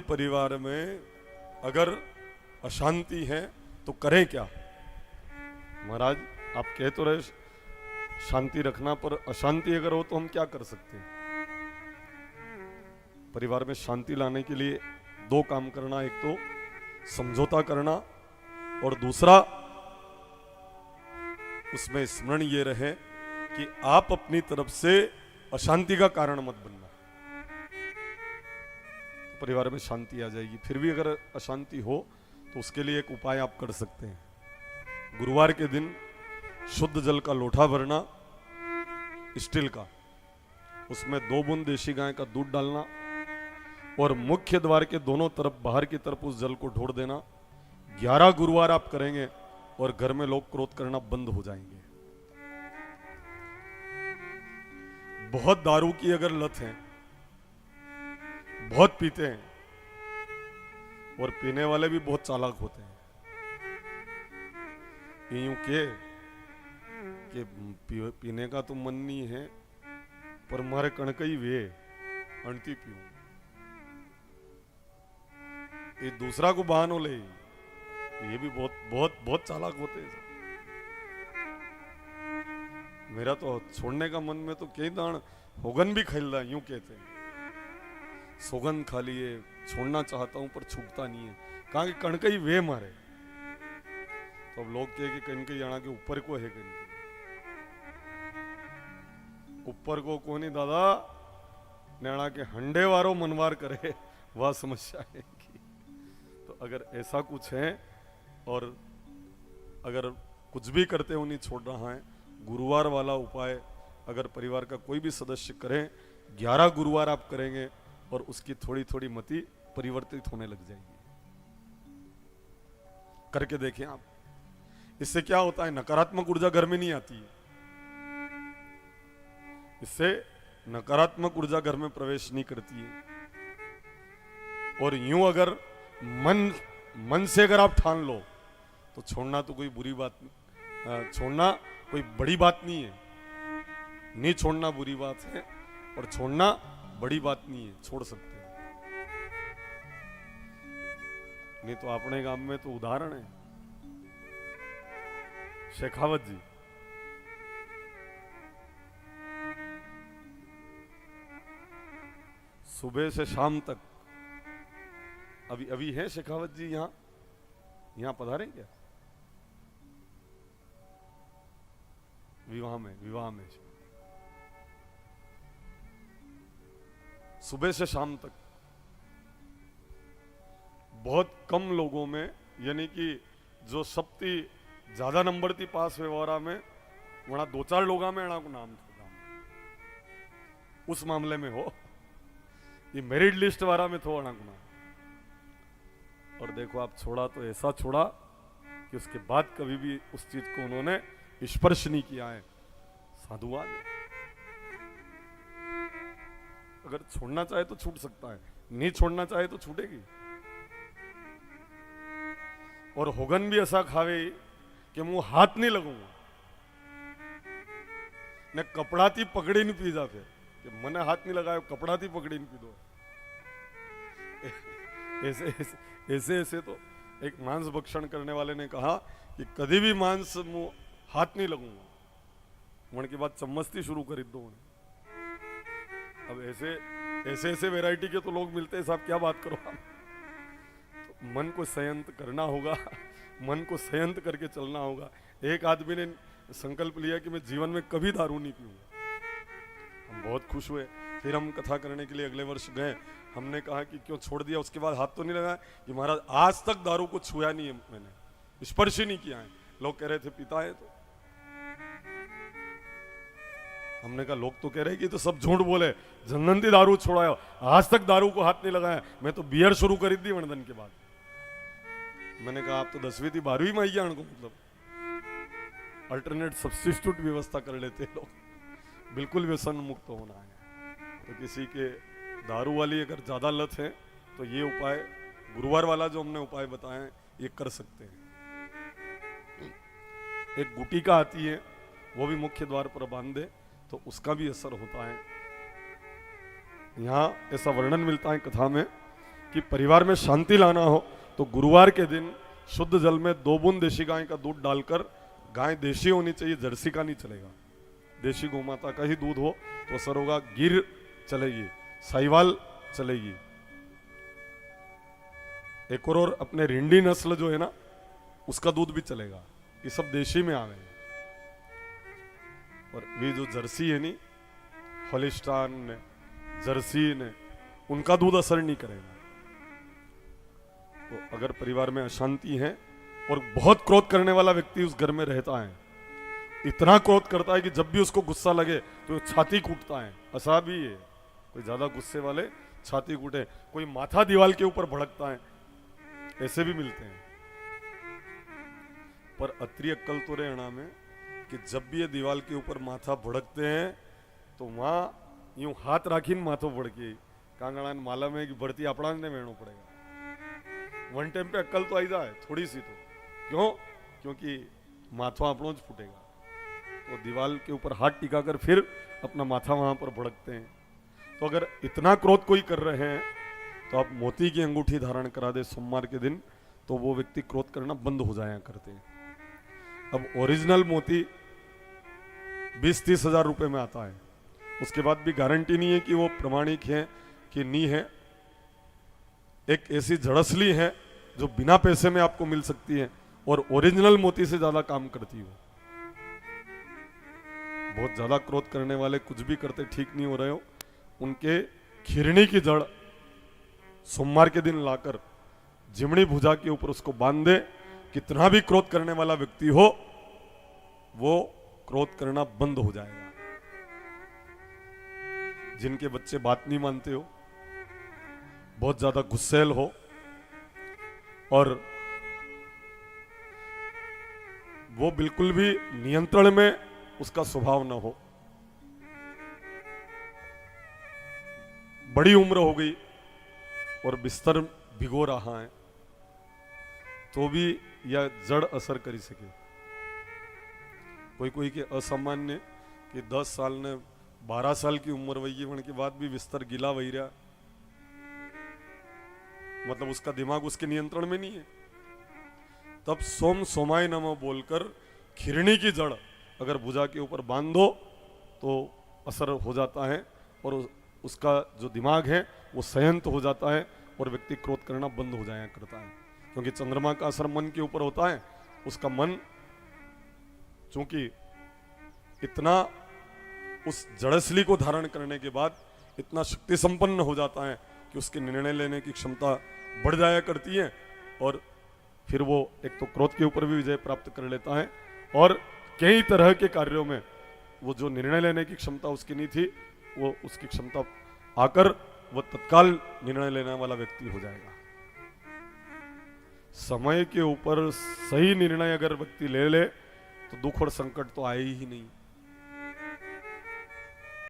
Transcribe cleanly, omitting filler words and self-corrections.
परिवार में अगर अशांति है तो करें क्या? महाराज आप कह तो रहे शांति रखना, पर अशांति अगर हो तो हम क्या कर सकते हैं? परिवार में शांति लाने के लिए दो काम करना, एक तो समझौता करना और दूसरा उसमें स्मरण ये रहे कि आप अपनी तरफ से अशांति का कारण मत बनना, तो परिवार में शांति आ जाएगी। फिर भी अगर अशांति हो तो उसके लिए एक उपाय आप कर सकते हैं। गुरुवार के दिन शुद्ध जल का लोटा भरना, स्टील का, उसमें 2 बूंद देशी गाय का दूध डालना और मुख्य द्वार के दोनों तरफ बाहर की तरफ उस जल को ढोड़ देना। 11 गुरुवार आप करेंगे और घर में लोग क्रोध करना बंद हो जाएंगे। बहुत दारू की अगर लत है, बहुत पीते हैं, और पीने वाले भी बहुत चालाक होते हैं, यूं कि पीने का तो मन नहीं है पर मारे कणकई वे अंटी पीऊं, ये दूसरा को बहानो ले, ये भी बहुत बहुत बहुत चालाक होते हैं। मेरा तो छोड़ने का मन में तो कई दान होगन भी खेल रहा, यूं कहते हैं, सोगन खा लिए, छोड़ना चाहता हूं पर छूटता नहीं है, कहा कि कणकई वे मारे। तो अब लोग कहे कि कणकई आना के ऊपर को है, कणकई ऊपर को कोनी दादा, नैना के हंडे वारो मनवार करे, वह समस्या है कि। तो अगर ऐसा कुछ है और अगर कुछ भी करते हो नहीं छोड़ रहा है, गुरुवार वाला उपाय अगर परिवार का कोई भी सदस्य करें, 11 गुरुवार आप करेंगे और उसकी थोड़ी थोड़ी मति परिवर्तित होने लग जाएगी। करके देखें आप, इससे क्या होता है, नकारात्मक ऊर्जा घर में नहीं आती है, इससे नकारात्मक ऊर्जा घर में प्रवेश नहीं करती है। और यूं अगर मन से अगर आप ठान लो तो छोड़ना तो कोई बुरी बात नहीं, छोड़ना कोई बड़ी बात नहीं है, नहीं छोड़ना बुरी बात है और छोड़ना बड़ी बात नहीं है, छोड़ सकते हैं। नहीं तो अपने गांव में तो उदाहरण है, शेखावत जी, सुबह से शाम तक, अभी है शेखावत जी यहाँ पधारे क्या? विवाह में सुबह से शाम तक बहुत कम लोगों में, यानी कि जो सबती ज्यादा नंबर थी पास व्यवहारा में, वहां 2-4 लोगा में को नाम था, उस मामले में हो, ये मेरिट लिस्ट वाला में थो अणा को नाम। और देखो आप छोड़ा तो ऐसा छोड़ा कि उसके बाद कभी भी उस चीज को उन्होंने स्पर्श नहीं किया है, साधुवाद है। अगर छोड़ना चाहे तो छूट सकता है, नहीं छोड़ना चाहे तो छूटेगी। और होगन भी ऐसा खावे कि मुंह हाथ नहीं लगूंगा, ने कपड़ा थी पकड़ी नहीं पी जा, फिर कि मने हाथ नहीं लगाया, कपड़ा थी पकड़ी नहीं पी दो। ऐसे तो एक मांस भक्षण करने वाले ने कहा कि कभी भी मांस मुंह हाथ नहीं लगूंगा, मन की बात चम्मचती शुरू कर दो। अब ऐसे वैरायटी के तो लोग मिलते हैं साहब, क्या बात करो आप। तो मन को संयंत्र करना होगा, मन को संयंत्र करके चलना होगा। एक आदमी ने संकल्प लिया कि मैं जीवन में कभी दारू नहीं पीऊंगा, हम बहुत खुश हुए। फिर हम कथा करने के लिए अगले वर्ष गए, हमने कहा कि क्यों छोड़ दिया, उसके बाद हाथ तो नहीं लगाया कि महाराज आज तक दारू को छुआ नहीं है, मैंने स्पर्श ही नहीं किया है। लोग कह रहे थे पिता है, तो हमने कहा लोग तो कह रहे कि तो सब झूठ बोले, जनंती दारू छोड़ाया, आज तक दारू को हाथ नहीं लगाया, मैं तो बियर शुरू करी थी वनदन के बाद। मैंने कहा आप तो 10वीं थी 12वीं में आई जान को, मतलब अल्टरनेट सब्स्टिट्यूट व्यवस्था कर लेते लोग, बिल्कुल व्यसन मुक्त होना है। तो किसी के दारू वाली अगर ज्यादा लत है तो ये उपाय, गुरुवार वाला जो हमने उपाय बताए ये कर सकते हैं। एक गुटिका आती है, वो भी मुख्य द्वार पर बांध दे तो उसका भी असर होता है। यहाँ ऐसा वर्णन मिलता है कथा में कि परिवार में शांति लाना हो तो गुरुवार के दिन शुद्ध जल में 2 बूंद देशी गाय का दूध डालकर, गाय देशी होनी चाहिए, जर्सी का नहीं चलेगा, देशी गोमाता का ही दूध हो तो असर होगा। गिर चलेगी, साहिवाल चलेगी, एक और अपने रिंडी नस्ल जो है ना उसका दूध भी चलेगा, ये सब देशी में आ गए। और वे जो जर्सी है नी, हॉलिस्टाइन ने, जर्सी ने, उनका दूध असर नहीं करेगा। तो अगर परिवार में अशांति है और बहुत क्रोध करने वाला व्यक्ति उस घर में रहता है, इतना क्रोध करता है कि जब भी उसको गुस्सा लगे तो छाती कूटता है, ऐसा भी है। कोई ज्यादा गुस्से वाले छाती कूटे, कोई माथा दीवार के ऊपर भड़कता है, ऐसे भी मिलते हैं। पर अत्रि अक्कल तो रहना में कि जब भी ये दीवार के ऊपर माथा भड़कते हैं तो वहां यूं हाथ राखीन माथो भड़के, कांगड़ा मालूम है कि बढ़ती अपना ने मेणो पड़ेगा। वन टाइम पे अक्कल तो आई जाए थोड़ी सी, तो क्यों? क्योंकि माथो अपनों ज फूटेगा। तो दीवार के ऊपर हाथ टिकाकर फिर अपना माथा वहां पर भड़कते हैं। तो अगर इतना क्रोध कोई कर रहे हैं तो आप मोती की अंगूठी धारण करा दे सोमवार के दिन, तो वो व्यक्ति क्रोध करना बंद हो जाया करते हैं। अब ओरिजिनल मोती 20-30 हजार रुपए में आता है, उसके बाद भी गारंटी नहीं है कि वो प्रमाणिक है कि नहीं है। एक ऐसी जड़सली है जो बिना पैसे में आपको मिल सकती है और ओरिजिनल मोती से ज्यादा काम करती हो। बहुत ज्यादा क्रोध करने वाले कुछ भी करते ठीक नहीं हो रहे हो, उनके खिरनी की जड़ सोमवार के दिन लाकर जिमड़ी भुजा के ऊपर उसको बांध दे, कितना भी क्रोध करने वाला व्यक्ति हो वो क्रोध करना बंद हो जाएगा। जिनके बच्चे बात नहीं मानते हो, बहुत ज्यादा गुस्सैल हो और वो बिल्कुल भी नियंत्रण में उसका स्वभाव न हो, बड़ी उम्र हो गई और बिस्तर भिगो रहा है तो भी यह जड़ असर कर सके। कोई कोई के असामान्य कि 10 साल ने 12 साल की उम्र वही होने के बाद भी बिस्तर गीला वही रहा, मतलब उसका दिमाग उसके नियंत्रण में नहीं है। तब सोम सोमाय नमः बोलकर खिरनी की जड़ अगर भुजा के ऊपर बांध दो तो असर हो जाता है और उसका जो दिमाग है वो संयत हो जाता है और व्यक्ति क्रोध करना बंद हो जाया करता है। क्योंकि चंद्रमा का असर मन के ऊपर होता है, उसका मन चूंकि इतना उस जड़सली को धारण करने के बाद इतना शक्ति संपन्न हो जाता है कि उसके निर्णय लेने की क्षमता बढ़ जाया करती है और फिर वो एक तो क्रोध के ऊपर भी विजय प्राप्त कर लेता है और कई तरह के कार्यों में वो जो निर्णय लेने की क्षमता उसकी नहीं थी वो उसकी क्षमता आकर वो तत्काल निर्णय लेने वाला व्यक्ति हो जाएगा। समय के ऊपर सही निर्णय अगर व्यक्ति ले ले तो दुख और संकट तो आए ही नहीं।